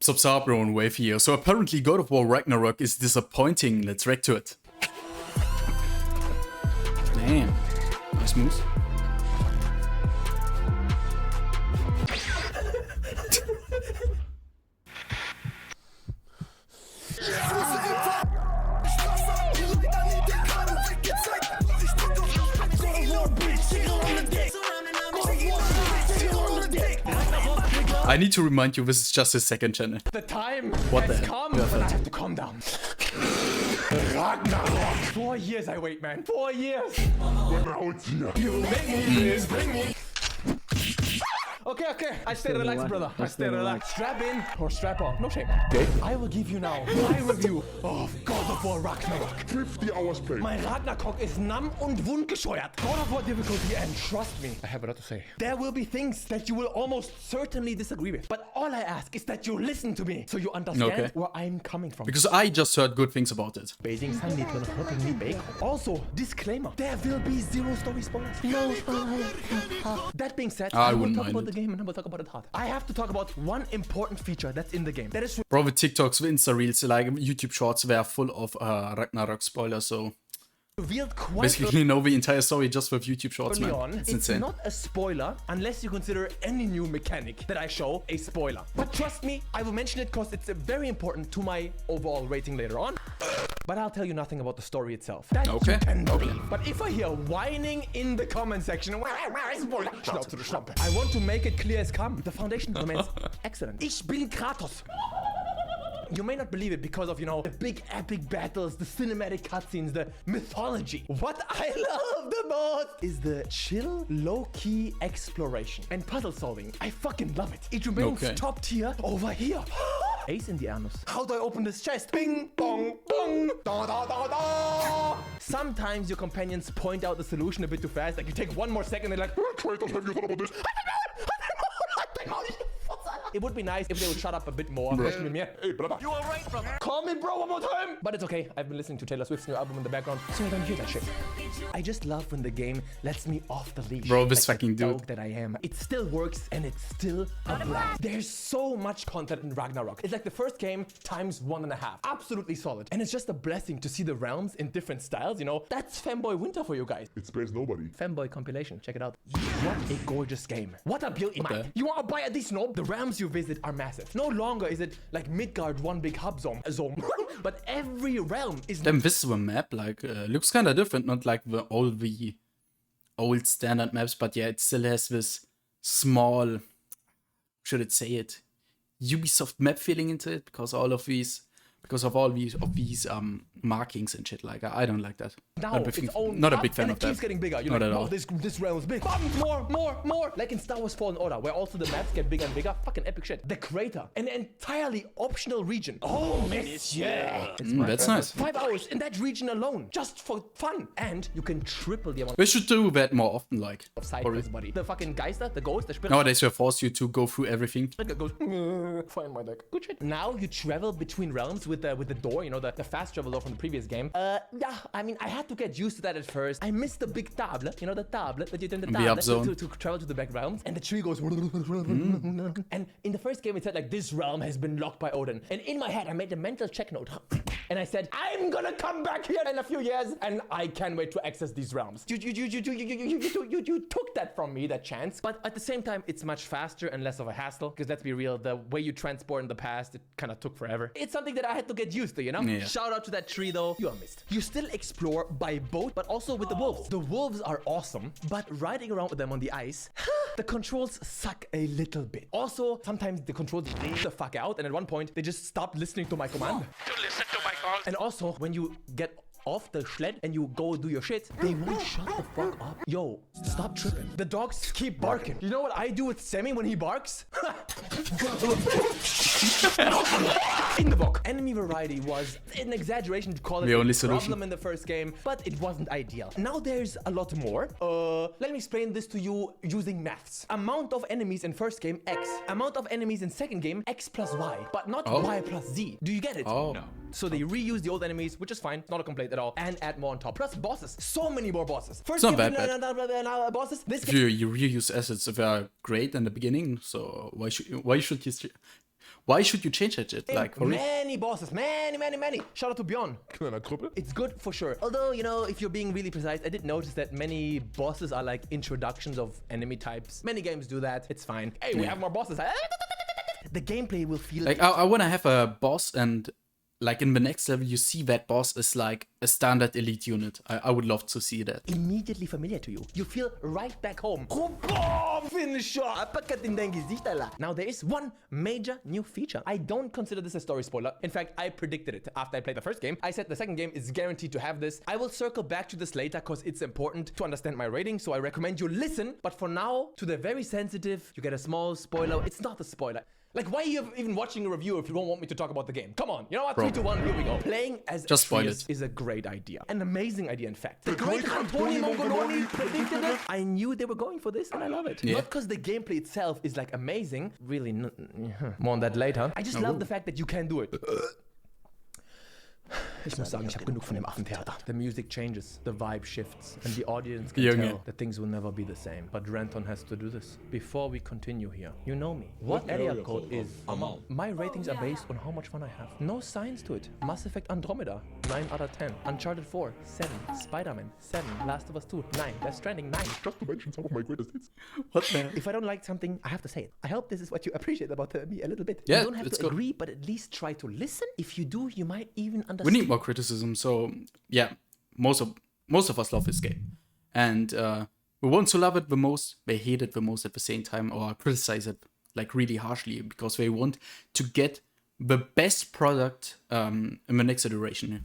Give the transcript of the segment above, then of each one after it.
Sub-Sabro and Wave here. So apparently God of War Ragnarok is disappointing. Let's react to it. Damn. Nice moves. I need to remind you, this is just his second channel. The time What has the come, hell? but I have to calm down. Ragnarok. 4 years I wait, man. 4 years. You make me this, bring me. Okay. I stay relaxed, brother. I stay relaxed. Strap in or strap on. No shame. Okay. I will give you now my review of God of War Ragnarok. 50 hours played. Mein Ragnarok ist namm und wundgescheuert. God of War difficulty, and trust me, I have a lot to say. There will be things that you will almost certainly disagree with. But all I ask is that you listen to me so you understand where I'm coming from. Because I just heard good things about it. Beijing Sandmädchen hopping me bacon. Also, disclaimer, there will be zero story spoilers. No spoilers. That being said, I I will wouldn't talk mind about it. the game and I will talk about it hard. I have to talk about one important feature that's in the game. That is Bro, with TikToks, with Insta Reels, like YouTube Shorts were full of Ragnarok spoilers, so revealed quite basically you know the entire story just with YouTube Shorts, early man. on. It's It's insane. not a spoiler unless you consider any new mechanic that I show a spoiler. But trust me, I will mention it because it's very important to my overall rating later on. But I'll tell you nothing about the story itself. That Okay. you can believe. But if I hear whining in the comment section, Schnauze, du Schlampe. I want to make it clear as come. The foundation remains excellent. Ich bin Kratos. You may not believe it because of, you know, the big epic battles, the cinematic cutscenes, the mythology. What I love the most is the chill, low-key exploration and puzzle solving. I fucking love it. It remains top tier over here. Ace in the anus. How do I open this chest? Bing, bong, bong, da, da, da, da. Sometimes your companions point out the solution a bit too fast. Like you take one more second, they're like, Kratos, have you thought about this? it would be nice if they would shut up a bit more. Hey, brother. You are right, brother. Call me bro one more time. But it's okay. I've been listening to Taylor Swift's new album in the background, so I don't hear that shit. I just love when the game lets me off the leash. Bro, this like fucking the dude. dog that I am. It still works and it's still a blast. There's so much content in Ragnarok. It's like the first game times 1.5. Absolutely solid. And it's just a blessing to see the realms in different styles, you know. That's Femboy Winter for you guys. It spares nobody. Femboy compilation. Check it out. What a gorgeous game. What a build. You want to buy a decent home? The realms you visit are massive. No longer is it like Midgard, one big hub zone, but every realm is. Then this map like looks kind of different, not like all the old standard maps, but yeah, it still has this small, should it say it, Ubisoft map feeling into it because all of these. Because of all these markings and shit, like I don't like that. Now Not a big fan and of it that. keeps getting bigger. You're Not like, at wow, all. this realm is big. More. Like in Star Wars Fallen Order, where also the maps get bigger and bigger. Fucking epic shit. The crater, an entirely optional region. Oh, monsieur. That's nice. 5 hours in that region alone, just for fun, and you can triple the amount We should do that more often, like. of side Probably. quests, buddy. The fucking Geister, the ghost, the spirit. Nowadays, they force you to go through everything. It goes, find my deck. Good shit. Now you travel between realms with the door, you know, the fast travel door from the previous game. Yeah, I mean, I had to get used to that at first. I missed the big table, you know, the table that you turn the up table zone. to travel to the back realms, and the tree goes. And in the first game, it said like this realm has been locked by Odin. And in my head, I made a mental check note, and I said, I'm gonna come back here in a few years, and I can't wait to access these realms. You took that from me, that chance. But at the same time, it's much faster and less of a hassle. Because let's be real, the way you transport in the past, it kind of took forever. It's something that I had to get used to, you know? Yeah. Shout out to that tree though, you are missed. You still explore by boat, but also with the wolves. The wolves are awesome, but riding around with them on the ice, the controls suck a little bit. Also, sometimes the controls leave the fuck out, and at one point, they just stopped listening to my command. To listen to my call. And also, when you get off the sled and you go do your shit, they won't shut the fuck up. Yo, stop tripping. The dogs keep barking. You know what I do with Semi when he barks? In the book. Enemy variety was an exaggeration to call it The only a solution. problem in the first game, but it wasn't ideal. Now there's a lot more. Let me explain this to you using maths. Amount of enemies in first game, X. Amount of enemies in second game, X plus Y, but not Y plus Z. Do you get it? Oh. No. So they reuse the old enemies, which is fine, not a complaint at all, and add more on top. Plus bosses, so many more bosses. First It's not game, bad. bosses. This If you reuse assets, they are great in the beginning. So why should Why should you change that shit? Like, for real? Many bosses, many. Shout out to Bjorn. Kleiner Krüppel. It's good for sure. Although, you know, if you're being really precise, I did notice that many bosses are like introductions of enemy types. Many games do that. It's fine. Hey, we have more bosses. The gameplay will feel Like, I want to have a boss, and like in the next level, you see that boss is like a standard elite unit. I would love to see that. immediately familiar to you. You feel right back home. Boom! Finisher! Uppercut in dein Gesicht, Alter. Now, there is one major new feature. I don't consider this a story spoiler. In fact, I predicted it after I played the first game. I said the second game is guaranteed to have this. I will circle back to this later because it's important to understand my rating, so I recommend you listen. But for now, to the very sensitive, you get a small spoiler. It's not a spoiler. Like, why are you even watching a review if you don't want me to talk about the game? Come on. You know what? Bro. 3, 2, 1, here we go. Playing as Just spoil Atreus it. is a great idea. An amazing idea, in fact. The great Antoni Mongoloni predicted it. I knew they were going for this, and I love it. Yeah. Not because the gameplay itself is, like, amazing. Really, more on that later. I just love the fact that you can do it. Ich muss sagen, ich habe genug von dem Affentheater. The music changes, the vibe shifts, and the audience can Junge. tell that things will never be the same. But Renton has to do this. Before we continue here, you know me. What area code is amount? My ratings are based on how much fun I have. No science to it. Mass Effect Andromeda, 9 out of 10. Uncharted 4, 7. Spider-Man, 7. Last of Us 2, 9. Death Stranding, 9. Just to mention some of my greatest hits. What the? If I don't like something, I have to say it. I hope this is what you appreciate about me a little bit. Yeah, you don't have it's to good. agree, but at least try to listen. If you do, you might even understand. We need more criticism. So yeah, most of us love this game, and we want to love it the most. They hate it the most at the same time, or criticize it like really harshly because they want to get the best product in the next iteration.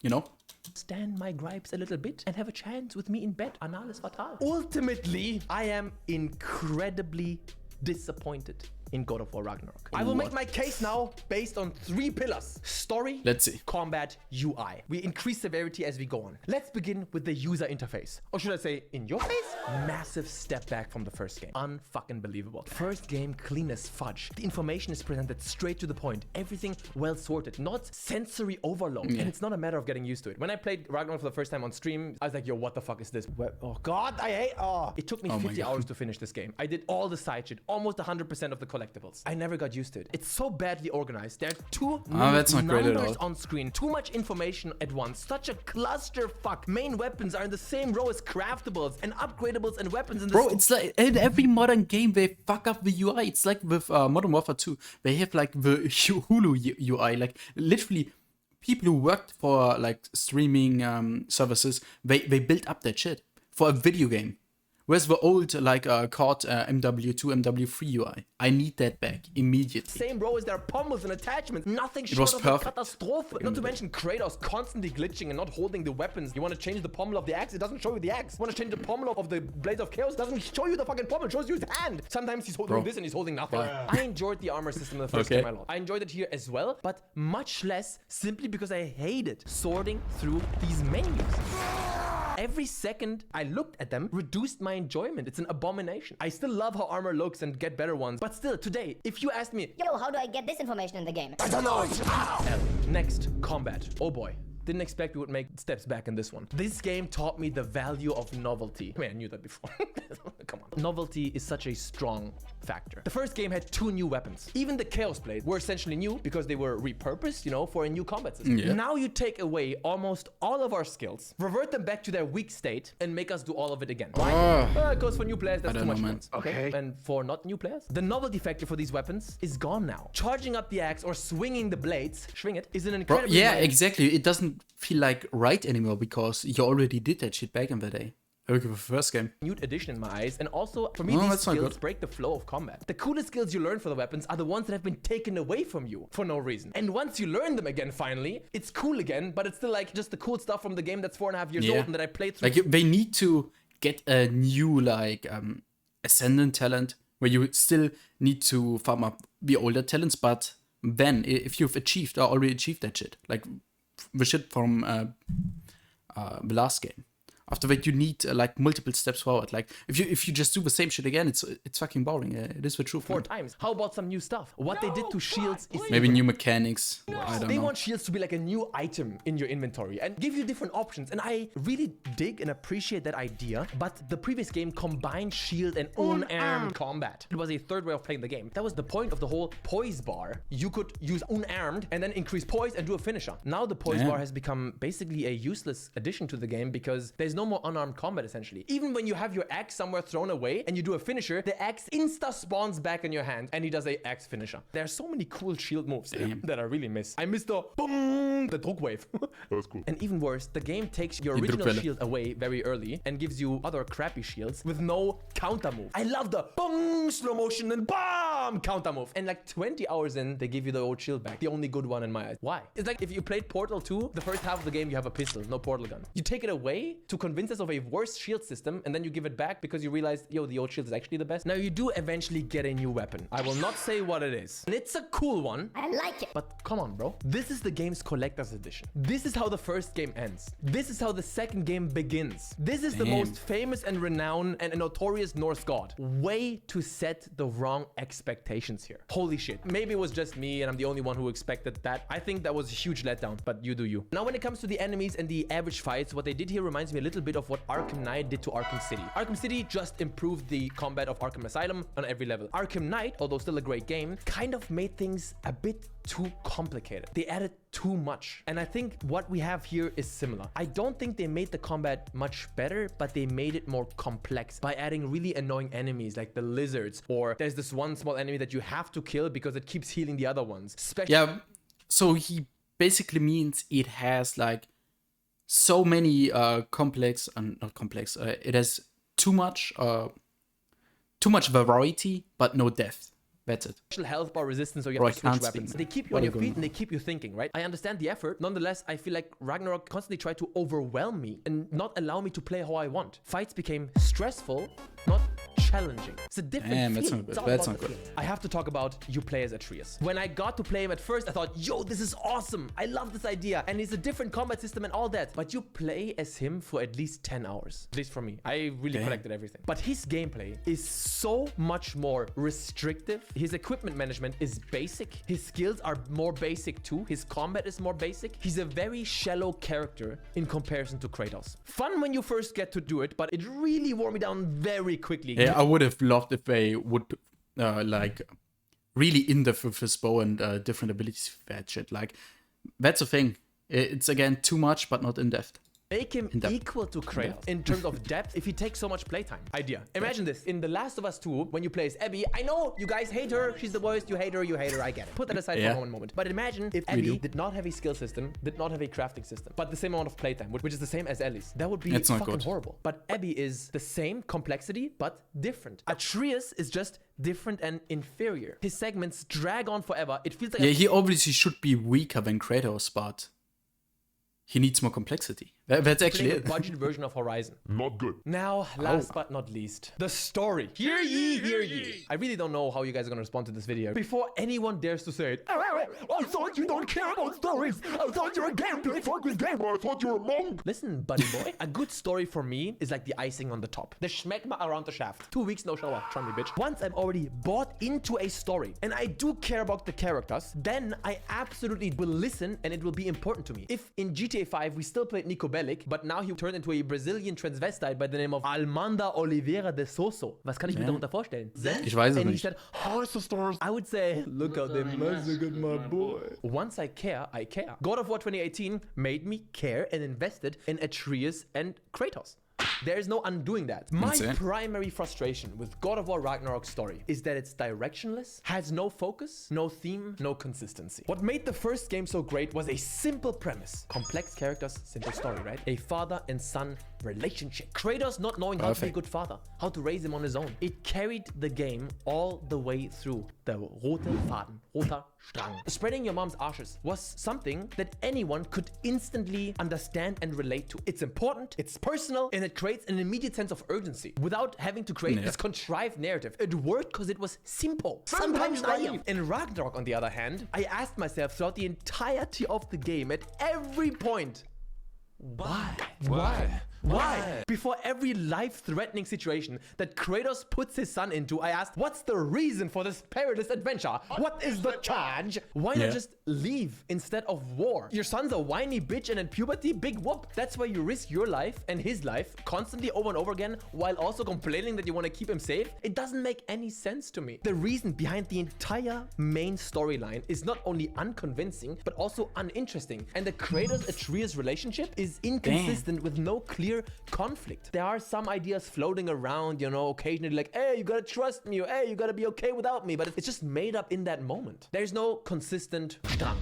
You know. Stand my gripes a little bit and have a chance with me in bed. Anal ist fatal. Ultimately, I am incredibly disappointed in God of War Ragnarok. I will make my case now based on 3 pillars. Story, Let's see. combat, UI. We increase severity as we go on. Let's begin with the user interface. Or should I say, in your face? Massive step back from the first game. Unfucking believable. First game, clean as fudge. The information is presented straight to the point. Everything well sorted, not sensory overload. And it's not a matter of getting used to it. When I played Ragnarok for the first time on stream, I was like, yo, what the fuck is this? Oh God, I hate, It took me 50 hours to finish this game. I did all the side shit, almost 100% of the collectibles. I never got used to it. It's so badly organized. There are too many that's not great at numbers all. on screen. Too much information at once. Such a clusterfuck. Main weapons are in the same row as craftables and upgradables and weapons in the Bro, it's like in every modern game they fuck up the UI. It's like with Modern Warfare 2. They have like the Hulu UI. Like literally, people who worked for like streaming services, they built up that shit for a video game. Where's the old like COD MW2, MW3 UI? I need that back immediately. same row as their pommels and attachments. Nothing was short of a perfect. catastrophe. Not to mention Kratos constantly glitching and not holding the weapons. You want to change the pommel of the axe, it doesn't show you the axe. You want to change the pommel of the Blades of Chaos, it doesn't show you the fucking pommel, it shows you his hand. Sometimes he's holding this and he's holding nothing. I enjoyed the armor system in the first Okay. game a lot. I enjoyed it here as well, but much less simply because I hated sorting through these menus. Every second I looked at them reduced my enjoyment. It's an abomination. I still love how armor looks and get better ones, but still today, if you asked me, Yo, how do I get this information in the game? I don't know. Next, combat. Oh boy. Didn't expect we would make steps back in this one. This game taught me the value of novelty. I mean, I knew that before. Come on. Novelty is such a strong factor. The first game had 2 new weapons. Even the Chaos Blades were essentially new because they were repurposed, you know, for a new combat system. Yeah. Now you take away almost all of our skills, revert them back to their weak state, and make us do all of it again. Why? Because for new players, that's I too don't much know, fun. man. Okay. And for not new players, the novelty factor for these weapons is gone now. Charging up the axe or swinging the blades, swing it, is an Bro, incredibly yeah, minor- exactly. It doesn't feel like right anymore because you already did that shit back in the day. Look at the first game. minute addition in my eyes, and also for me No, these that's not skills good. break the flow of combat. The coolest skills you learn for the weapons are the ones that have been taken away from you for no reason. And once you learn them again finally, it's cool again, but it's still like just the cool stuff from the game that's 4.5 years old and that I played through. Like they need to get a new like ascendant talent where you still need to farm up the older talents, but then if you've achieved or already achieved that shit, like the shit from the last game, after that you need like multiple steps forward. Like if you just do the same shit again, it's fucking boring. It is the truth. 4 times. How about some new stuff? What they did to shields is Maybe new mechanics. I don't they know. want shields to be like a new item in your inventory and give you different options. And I really dig and appreciate that idea. But the previous game combined shield and unarmed combat. It was a third way of playing the game. That was the point of the whole poise bar. You could use unarmed and then increase poise and do a finisher. Now the poise bar has become basically a useless addition to the game because there's no more unarmed combat essentially. Even when you have your axe somewhere thrown away and you do a finisher, the axe insta spawns back in your hand and he does a axe finisher. There are so many cool shield moves that I really miss. I miss the boom, the Druckwave. That was cool. And even worse, the game takes your original shield away very early and gives you other crappy shields with no counter move. I love the boom, slow motion and BAM counter move. And like 20 hours in, they give you the old shield back. The only good one in my eyes. Why? It's like if you played Portal 2, the first half of the game you have a pistol, no portal gun. You take it away to convince us of a worse shield system and then you give it back because you realize, yo, the old shield is actually the best. Now you do eventually get a new weapon. I will not say what it is. And it's a cool one. I like it. But come on, bro. This is the game's collector's edition. This is how the first game ends. This is how the second game begins. This is the most famous and renowned and notorious Norse god. Way to set the wrong expectations here. Holy shit. Maybe it was just me and I'm the only one who expected that. I think that was a huge letdown, but you do you. Now, when it comes to the enemies and the average fights, what they did here reminds me a little bit of what Arkham Knight did to Arkham City. Arkham City just improved the combat of Arkham Asylum on every level. Arkham Knight, although still a great game, kind of made things a bit too complicated. They added too much. And I think what we have here is similar. I don't think they made the combat much better, but they made it more complex by adding really annoying enemies like the lizards, or there's this one small enemy that you have to kill because it keeps healing the other ones. Yeah, so he basically means it has like so many complex and not complex. It has too much variety, but no depth. That's it. Health bar resistance, so you have to switch weapons. They keep you on your feet and they keep you thinking, right? I understand the effort. Nonetheless, I feel like Ragnarok constantly tried to overwhelm me and not allow me to play how I want. Fights became stressful, not challenging. It's a different feeling. That's not good. I have to talk about you play as Atreus. When I got to play him at first, I thought, yo, this is awesome. I love this idea. And it's a different combat system and all that. But you play as him for at least 10 hours. At least for me. I really collected everything. But his gameplay is so much more restrictive. His equipment management is basic. His skills are more basic too. His combat is more basic. He's a very shallow character in comparison to Kratos. Fun when you first get to do it, but it really wore me down very quickly. Yeah, I would have loved if they would like really in depth with his bow and different abilities for that shit. Like that's the thing. It's again too much, but not in depth. Make him equal to Kratos in terms of depth if he takes so much playtime. Idea. Imagine this. In The Last of Us 2, when you play as Abby, I know you guys hate her. She's the worst. You hate her. I get it. Put that aside for one moment. But imagine if Abby did not have a skill system, did not have a crafting system, but the same amount of playtime, which is the same as Ellie's. That would be fucking horrible. But Abby is the same complexity, but different. Atreus is just different and inferior. His segments drag on forever. It feels like he obviously should be weaker than Kratos, but he needs more complexity. That's actually a budget version of Horizon. Not good. Now, last but not least, the story. Hear ye, hear ye. I really don't know how you guys are going to respond to this video. Before anyone dares to say it, I thought you don't care about stories. I thought you're a gameplay focused gamer. I thought you were a monk. Listen, buddy boy. A good story for me is like the icing on the top. The schmegma around the shaft. 2 weeks no shower. Try me, bitch. Once I'm already bought into a story and I do care about the characters, then I absolutely will listen and it will be important to me. If in GTA 5 we still played Nico Bellic, but now he turned into a Brazilian transvestite by the name of Almanda Oliveira de Soso. Was kann ich mir darunter vorstellen? Ich weiß es and nicht. He said, "How's the stars?" I would say, look how they massacred my boy. Once I care, I care. God of War 2018 made me care and invested in Atreus and Kratos. There's no undoing that. My primary frustration with God of War Ragnarok's story is that it's directionless, has no focus, no theme, no consistency. What made the first game so great was a simple premise. Complex characters, simple story, right? A father and son relationship. Kratos not knowing how to be a good father, how to raise him on his own. It carried the game all the way through. The rote Faden, roter Strang. Spreading your mom's ashes was something that anyone could instantly understand and relate to. It's important, it's personal, and it creates an immediate sense of urgency without having to create this contrived narrative. It worked because it was simple, sometimes naive. In Ragnarok, on the other hand, I asked myself throughout the entirety of the game at every point, why? Why? Before every life-threatening situation that Kratos puts his son into, I asked, what's the reason for this perilous adventure? What is the charge? Why not just leave instead of war? Your son's a whiny bitch and in puberty, big whoop. That's why you risk your life and his life constantly over and over again while also complaining that you want to keep him safe? It doesn't make any sense to me. The reason behind the entire main storyline is not only unconvincing, but also uninteresting. And the Kratos-Atreus relationship is inconsistent with no clear conflict. There are some ideas floating around, you know, occasionally like, hey, you gotta trust me, or hey, you gotta be okay without me, but it's just made up in that moment. There's no consistent drama.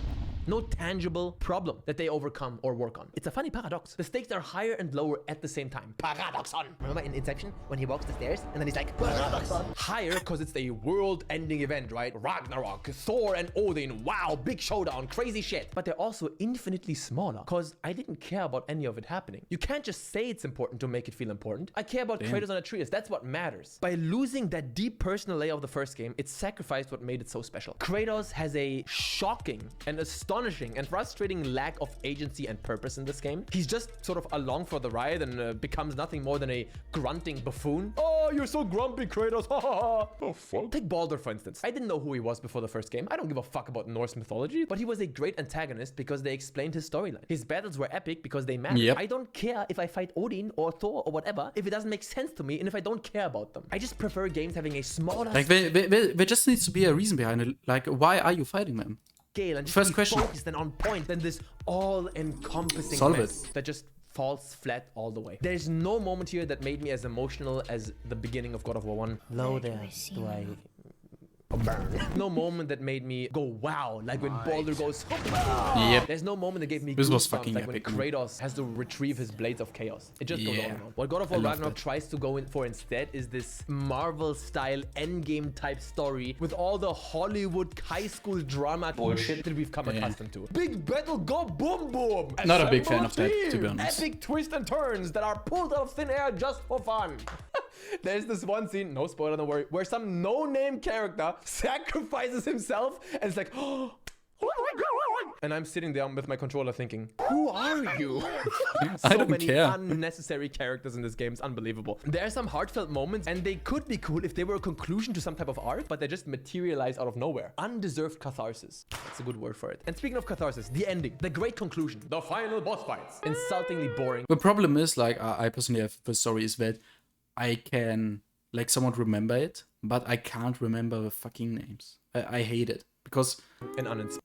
No tangible problem that they overcome or work on. It's a funny paradox. The stakes are higher and lower at the same time. Paradoxon. Remember in Inception when he walks the stairs and then he's like, paradoxon. Higher because it's a world-ending event, right? Ragnarök, Thor and Odin. Wow, big showdown, crazy shit. But they're also infinitely smaller because I didn't care about any of it happening. You can't just say it's important to make it feel important. I care about Kratos and Atreus. That's what matters. By losing that deep personal layer of the first game, it sacrificed what made it so special. Kratos has a shocking and astonishing and frustrating lack of agency and purpose in this game. He's just sort of along for the ride and becomes nothing more than a grunting buffoon. Oh, you're so grumpy, Kratos. Ha ha ha. The fuck? Take Baldur, for instance. I didn't know who he was before the first game. I don't give a fuck about Norse mythology, but he was a great antagonist because they explained his storyline. His battles were epic because they mattered. I don't care if I fight Odin or Thor or whatever, if it doesn't make sense to me and if I don't care about them. I just prefer games having a smaller... Like, there just needs to be a reason behind it. Like, why are you fighting them? Scale and just First be question. focused and on point than this all-encompassing Solve mess it. that just falls flat all the way. There's no moment here that made me as emotional as the beginning of God of War 1. Hello there, do I... No moment that made me go wow, like when Baldur goes. Yep. There's no moment that gave me This was goosebumps, fucking like when epic, man. Kratos has to retrieve his blades of chaos. It just goes on and on. What God of War I love Ragnarok that. tries to go in for instead is this Marvel-style endgame type story with all the Hollywood high school drama bullshit that we've come accustomed to. Big battle, go boom boom. Not a big Assemble fan of that, to be team. honest. Epic twists and turns that are pulled out of thin air just for fun. There's this one scene, no spoiler, don't worry, where some no-name character sacrifices himself and it's like, oh my god! And I'm sitting there with my controller thinking, who are you? So I don't many care. unnecessary characters in this game. It's unbelievable. There are some heartfelt moments and they could be cool if they were a conclusion to some type of arc, but they just materialize out of nowhere. Undeserved catharsis. That's a good word for it. And speaking of catharsis, the ending, the great conclusion, the final boss fights. Insultingly boring. The problem is, like, I personally have the story is that I can, like, somewhat remember it, but I can't remember the fucking names. I hate it because And uninspired.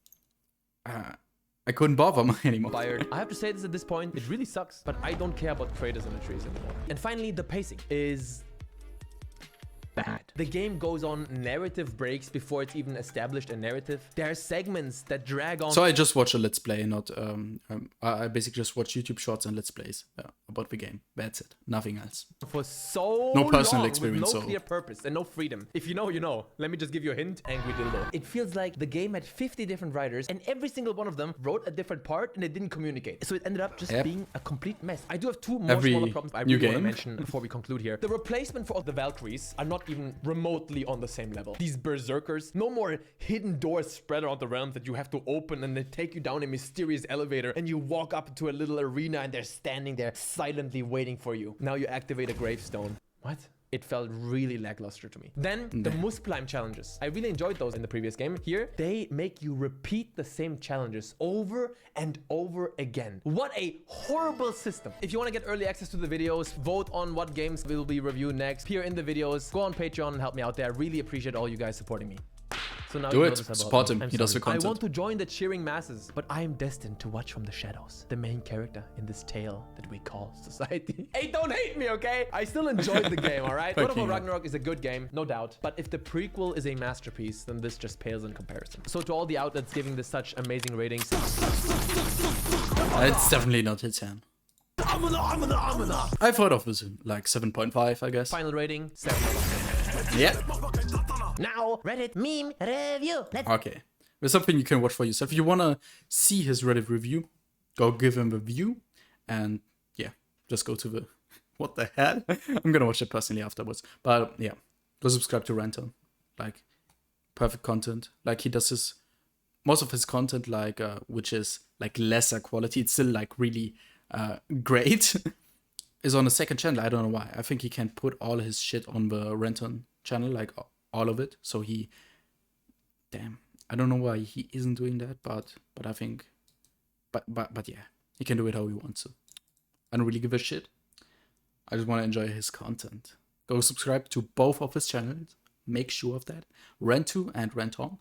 I couldn't bother anymore. I have to say this at this point, it really sucks, but I don't care about Kratos and Atreus anymore. And finally, the pacing is bad. The game goes on narrative breaks before it's even established a narrative. There are segments that drag on. So I just watch a let's play, not I basically just watch YouTube shorts and let's plays about the game. That's it, nothing else. For so No personal long experience, with no so- clear purpose and no freedom. If you know, you know. Let me just give you a hint. Angry dildo. It feels like the game had 50 different writers and every single one of them wrote a different part and they didn't communicate. So it ended up just being a complete mess. I do have two more Every smaller problems I new really want to game. mention before we conclude here. The replacement for all the Valkyries are not even remotely on the same level. These berserkers, no more hidden doors spread around the realm that you have to open and they take you down a mysterious elevator and you walk up to a little arena and they're standing there silently waiting for you. Now you activate a gravestone. What? It felt really lackluster to me. Then the Muspelheim challenges. I really enjoyed those in the previous game. Here, they make you repeat the same challenges over and over again. What a horrible system. If you want to get early access to the videos, vote on what games will be reviewed next here in the videos, go on Patreon and help me out there. I really appreciate all you guys supporting me. So now Do you it. know this about Support me. him. I'm He does sorry. the content. I want to join the cheering masses, but I am destined to watch from the shadows. The main character in this tale that we call society. Hey, don't hate me, okay? I still enjoyed the game, all right? God of War Fucking Ragnarok is a good game, no doubt. But if the prequel is a masterpiece, then this just pales in comparison. So to all the outlets giving this such amazing ratings, It's definitely not his hand. I thought of this like 7.5, I guess. final rating, 7. Yeah. Now, Reddit meme review. Let's Okay. There's something you can watch for yourself. If you wanna see his Reddit review, go give him a view, and yeah, just go to the. What the hell? I'm gonna watch it personally afterwards. But yeah, go subscribe to Rantwo. Like, perfect content. Like, he does most of his content, like which is like lesser quality. It's still like really great. is on a second channel. I don't know why. I think he can put all his shit on the Renton channel, like all of it. So he, damn, I don't know why he isn't doing that, but I think, but yeah, he can do it how he wants to. I don't really give a shit. I just want to enjoy his content. Go subscribe to both of his channels. Make sure of that. Rantwo and Ranton.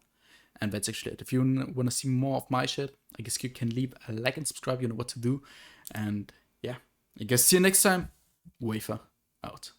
And that's actually it. If you want to see more of my shit, I guess you can leave a like and subscribe. You know what to do. And yeah, I guess see you next time. Wafer out.